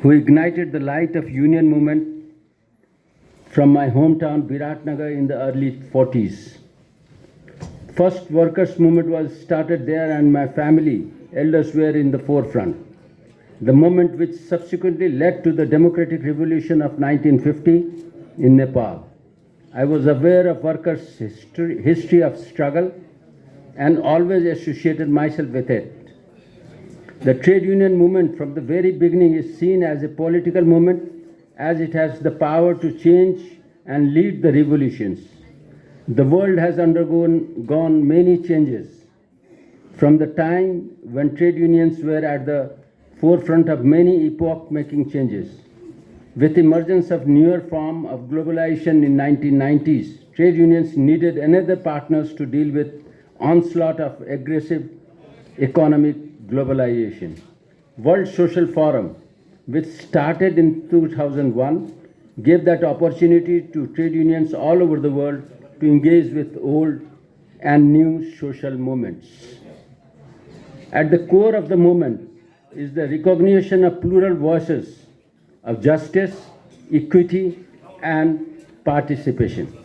who ignited the light of union movement from my hometown Viratnagar in the early 40s. First workers' movement was started there and my family, elders were in the forefront. The movement which subsequently led to the democratic revolution of 1950 in Nepal. I was aware of workers' history of struggle and always associated myself with it. The trade union movement from the very beginning is seen as a political movement as it has the power to change and lead the revolutions. The world has undergone many changes from the time when trade unions were at the forefront of many epoch-making changes. With the emergence of newer form of globalization in 1990s, trade unions needed another partners to deal with onslaught of aggressive economic globalization. World Social Forum, which started in 2001, gave that opportunity to trade unions all over the world to engage with old and new social movements. At the core of the movement is the recognition of plural voices of justice, equity, and participation.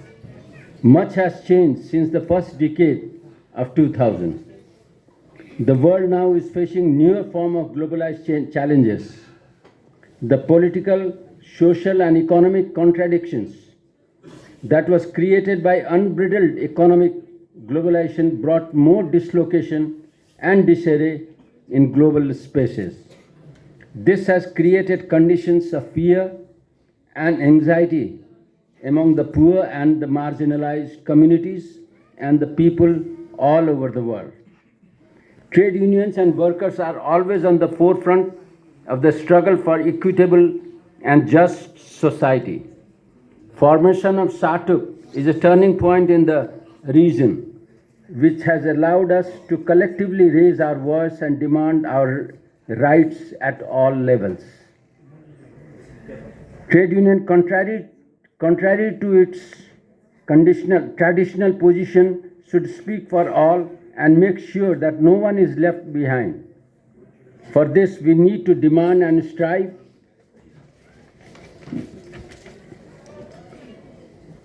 Much has changed since the first decade of 2000. The world now is facing newer form of globalized challenges. The political, social, and economic contradictions that was created by unbridled economic globalization brought more dislocation and disarray in global spaces. This has created conditions of fear and anxiety among the poor and the marginalized communities and the people all over the world. Trade unions and workers are always on the forefront of the struggle for equitable and just society. Formation of SATUC is a turning point in the region, which has allowed us to collectively raise our voice and demand our rights at all levels. Trade union, contrary to its traditional position, should speak for all and make sure that no one is left behind. For this, we need to demand and strive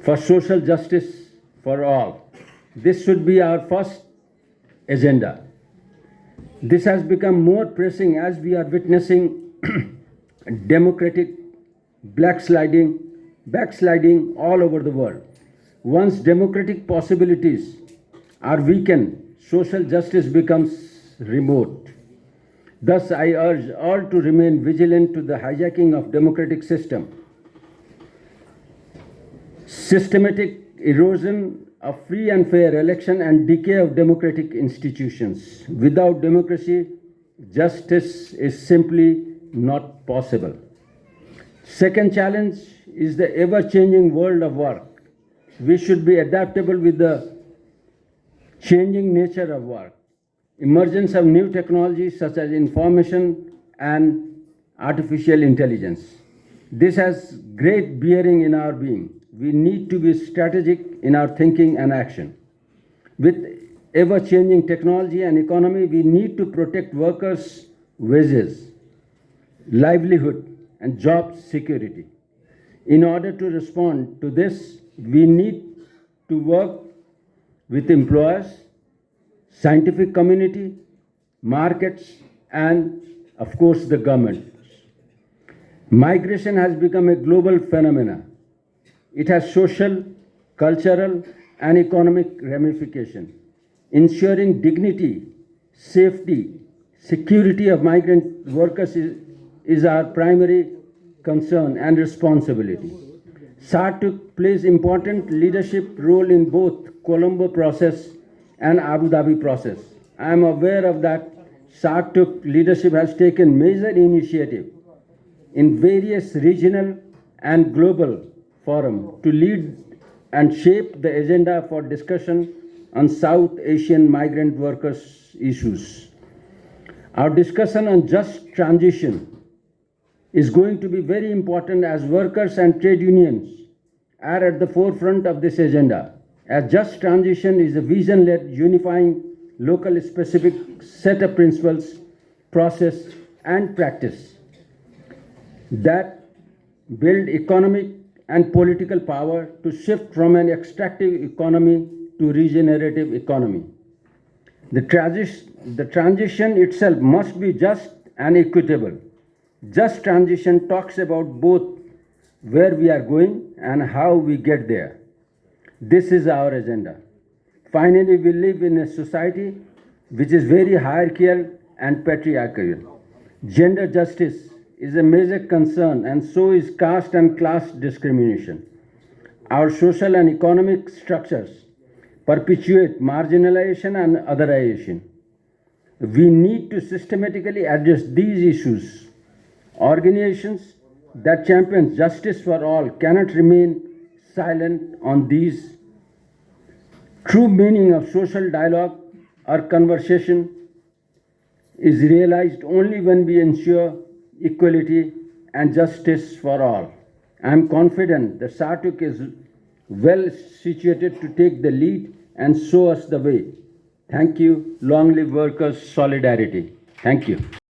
for social justice for all. This should be our first agenda. This has become more pressing as we are witnessing democratic backsliding all over the world. Once democratic possibilities are weakened, social justice becomes remote. Thus, I urge all to remain vigilant to the hijacking of democratic system. Systematic erosion of free and fair election and decay of democratic institutions. Without democracy, justice is simply not possible. Second challenge is the ever-changing world of work. We should be adaptable with the changing nature of work. Emergence of new technologies such as information and artificial intelligence. This has great bearing in our being. We need to be strategic in our thinking and action. With ever-changing technology and economy, we need to protect workers' wages, livelihood, and job security. In order to respond to this, we need to work with employers, scientific community, markets, and of course the government. Migration has become a global phenomenon. It has social, cultural, and economic ramifications. Ensuring dignity, safety, security of migrant workers is our primary concern and responsibility. SATUC plays important leadership role in both Colombo process and Abu Dhabi process. I am aware of that. SATUC leadership has taken major initiative in various regional and global forums to lead and shape the agenda for discussion on South Asian migrant workers' issues. Our discussion on just transition is going to be very important as workers and trade unions are at the forefront of this agenda. A just transition is a vision-led, unifying, local specific set of principles, process, and practice. that build economic and political power to shift from an extractive economy to regenerative economy. The transition itself must be just and equitable. Just transition talks about both where we are going and how we get there. This is our agenda. Finally, we live in a society which is very hierarchical and patriarchal. Gender justice is a major concern, and so is caste and class discrimination. Our social and economic structures perpetuate marginalization and otherization. We need to systematically address these issues. Organizations that champion justice for all cannot remain silent on these. True meaning of social dialogue or conversation is realized only when we ensure equality and justice for all. I am confident that Sartuk is well situated to take the lead and show us the way. Thank you. Long live workers' solidarity. Thank you.